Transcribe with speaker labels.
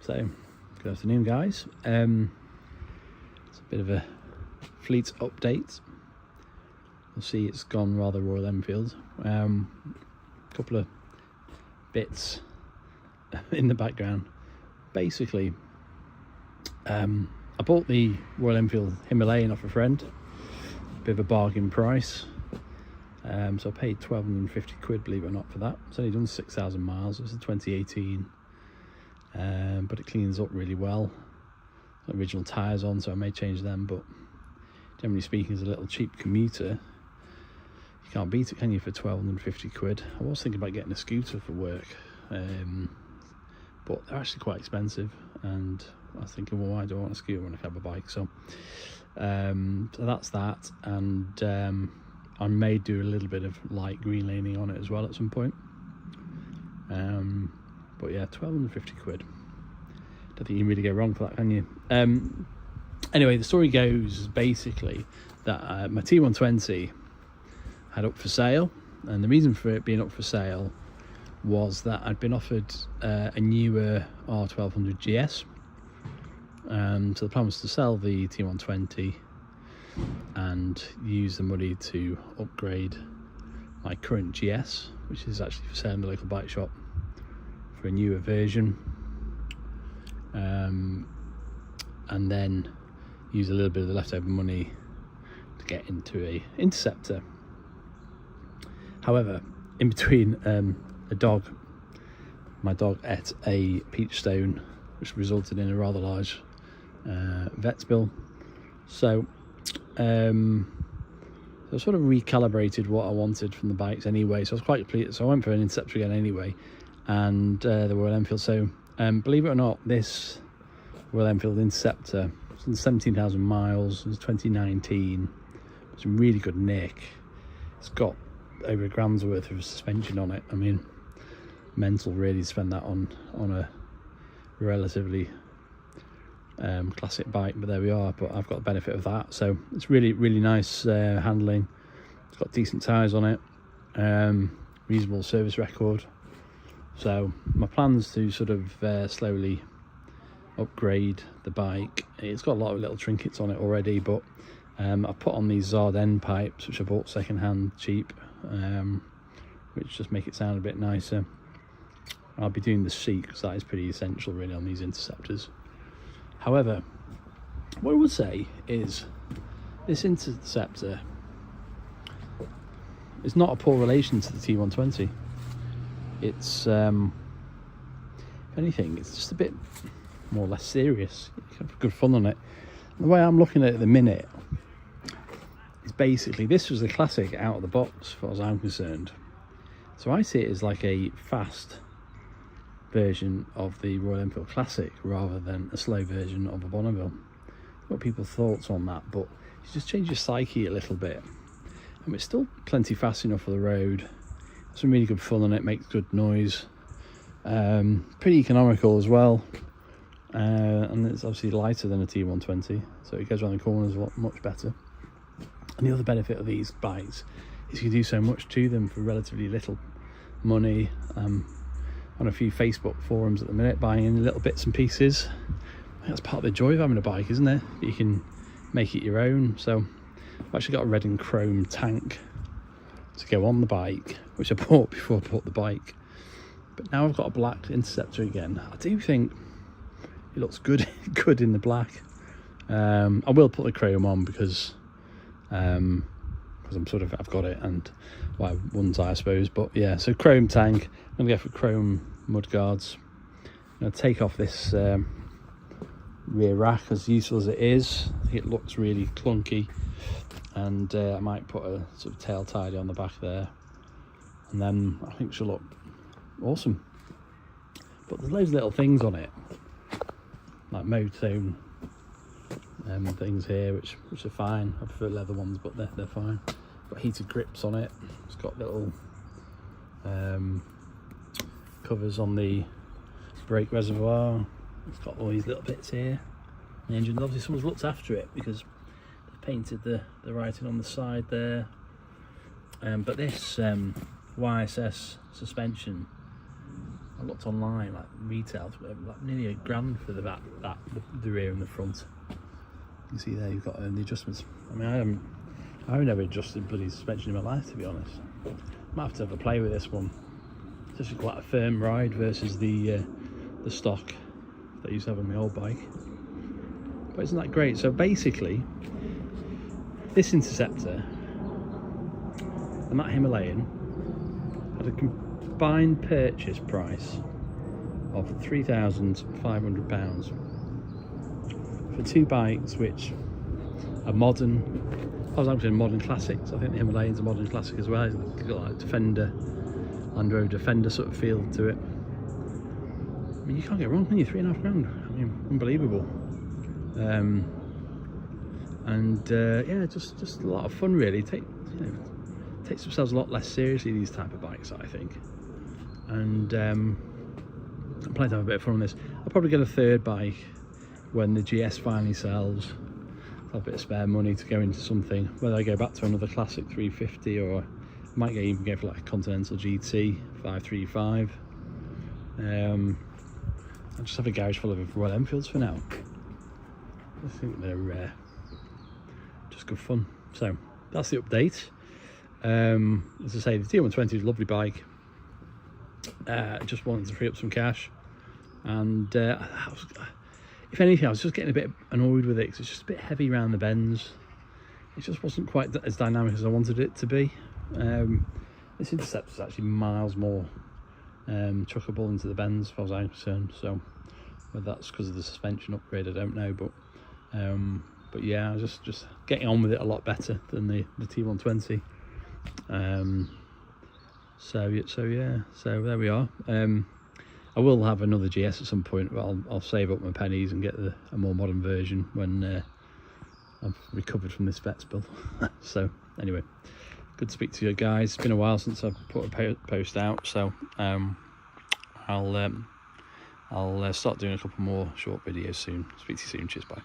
Speaker 1: So, good afternoon, guys. It's a bit of a fleet update. You'll see it's gone rather Royal Enfield. A couple of bits in the background. Basically, I bought the Royal Enfield Himalayan off a friend. Bit of a bargain price. So I paid 1,250 quid, believe it or not, for that. It's only done 6,000 miles. It's a 2018. But it cleans up really well. Original tyres on, so I may change them, but generally speaking, as a little cheap commuter, you can't beat it, can you, for 1,250 quid? I was thinking about getting a scooter for work, but they're actually quite expensive, and I was thinking, well, why do I want a scooter when I can have a bike? So that's that, and I may do a little bit of light green laning on it as well at some point. But yeah, 1,250 quid. Don't think you can really go wrong for that, can you? Anyway, the story goes basically that my T120 had up for sale, and the reason for it being up for sale was that I'd been offered a newer R1200 GS. So the plan was to sell the T120 and use the money to upgrade my current GS, which is actually for sale in the local bike shop, for a newer version, and then use a little bit of the leftover money to get into a Interceptor. However, in between, my dog ate a peach stone, which resulted in a rather large vet's bill. So I sort of recalibrated what I wanted from the bikes anyway, so I was quite pleased. So I went for an Interceptor again anyway, and the Royal Enfield. So believe it or not, this Royal Enfield Interceptor, it's done 17,000 miles. It's 2019. It's in really good nick. It's got over a gram's worth of suspension on it. I mean, mental really to spend that on a relatively classic bike, but there we are. But I've got the benefit of that, so it's really nice handling. It's got decent tyres on it, reasonable service record. So my plan's to sort of slowly upgrade the bike. It's got a lot of little trinkets on it already, but I've put on these Zard end pipes, which I bought second hand cheap, which just make it sound a bit nicer. I'll be doing the seat because that is pretty essential really on these Interceptors. However, what I would say is this Interceptor is not a poor relation to the T120. It's if anything, it's just a bit more or less serious. You can have good fun on it. The way I'm looking at it at the minute is basically this was the classic out of the box as far as I'm concerned. So I see it as like a fast version of the Royal Enfield Classic rather than a slow version of a Bonneville. What people's thoughts on that, but you just change your psyche a little bit. And it's still plenty fast enough for the road. Some really good fun on it, makes good noise, pretty economical as well, and it's obviously lighter than a T120, so it goes around the corners a lot much better. And the other benefit of these bikes is you can do so much to them for relatively little money. On a few Facebook forums at the minute, buying in little bits and pieces. I think that's part of the joy of having a bike, isn't it? You can make it your own. So I've actually got a red and chrome tank to go on the bike, which I bought before I bought the bike, but now I've got a black Interceptor again. I do think it looks good in the black. I will put the chrome on because I'm I've got it, and well, one tie I suppose. But yeah, so chrome tank. I'm gonna go for chrome mudguards. I'm gonna take off this rear rack, as useful as it is. I think it looks really clunky, and I might put a sort of tail tidy on the back there, and then I think she'll look awesome. But there's loads of little things on it, like Motone things here, which are fine. I prefer leather ones, but they're fine. Got heated grips on it. It's got little covers on the brake reservoir. It's got all these little bits here. The engine, obviously someone's looked after it because they've painted the writing on the side there. But this YSS suspension I looked online, like retail, like nearly £1,000 for the rear and the front. You can see there you've got the adjustments. I mean, I've never adjusted bloody suspension in my life, to be honest. Might have to have a play with this one. It's actually quite a firm ride versus the stock that I used to have on my old bike. But isn't that great? So basically, this Interceptor and that Himalayan had a combined purchase price of £3,500 for two bikes which are modern. I was actually modern classics. I think the Himalayan's a modern classic as well. It's got like Defender, Land Rover Defender sort of feel to it. I mean, you can't get wrong, can you? £3,500. I mean, unbelievable. Yeah, just a lot of fun really. Takes themselves a lot less seriously, these type of bikes, I think. And I'm planning to have a bit of fun on this. I'll probably get a third bike when the GS finally sells. I'll have a bit of spare money to go into something, whether I go back to another classic 350 or I might even go for like a Continental GT 535. I'll just have a garage full of Royal Enfields for now. I think they're just good fun. So that's the update. As I say, the T120 is a lovely bike. Just wanted to free up some cash, and if anything, I was just getting a bit annoyed with it because it's just a bit heavy around the bends. It just wasn't quite as dynamic as I wanted it to be. This Interceptor is actually miles more chuckable into the bends, as far as I'm concerned. So whether that's because of the suspension upgrade, I don't know, but yeah, I was just getting on with it a lot better than the T120. So there we are. I will have another GS at some point, but I'll save up my pennies and get a more modern version when I've recovered from this vet spill. So anyway, good to speak to you guys. It's been a while since I've put a post out, so I'll start doing a couple more short videos soon. Speak to you soon. Cheers, bye.